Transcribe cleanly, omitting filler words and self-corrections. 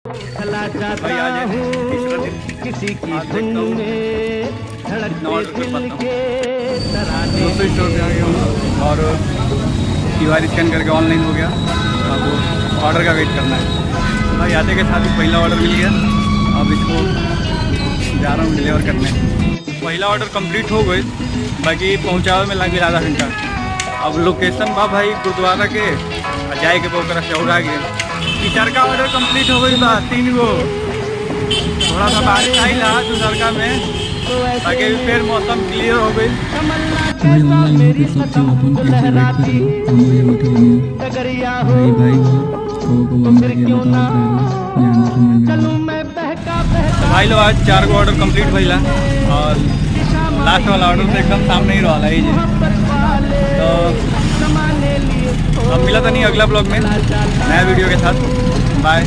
चला जाता हूँ किसी की धुन में धड़कते दिल के तराने। दूसरे स्टोर पे आ गया हूँ और QR स्कैन करके ऑनलाइन हो गया। अब ऑर्डर का वेट करना है। भाई आते के साथ ही पहला ऑर्डर मिल गया। अब इसको जा रहा हूँ डिलीवर करने। पहला ऑर्डर कंप्लीट हो गई, बाकी पहुँचावे में लग गया आधा घंटा। अब लोकेशन बा भाई गुरुद्वारा के जाए के पोखरा से और आगे। टीचर का ऑर्डर कंप्लीट हो गई बा 3 गो। थोड़ा सा बारिश आई ला दूसरका में, बाकी फिर मौसम क्लियर हो गई। भाई ऑनलाइन पे सब चीज ओपन कैसे वेट कर रहे हो? हम ये बैठे हुए हैं भाई भाई को अंदर के बताओ ध्यान से समझ में। भाई लोग आज 4 गो ऑर्डर कंप्लीट भइला और लास्ट वाला ऑर्डर तो एकदम सामने ही रहा है जी। तो अब मिला था नहीं अगला ब्लॉग में नया वीडियो के साथ। बाय।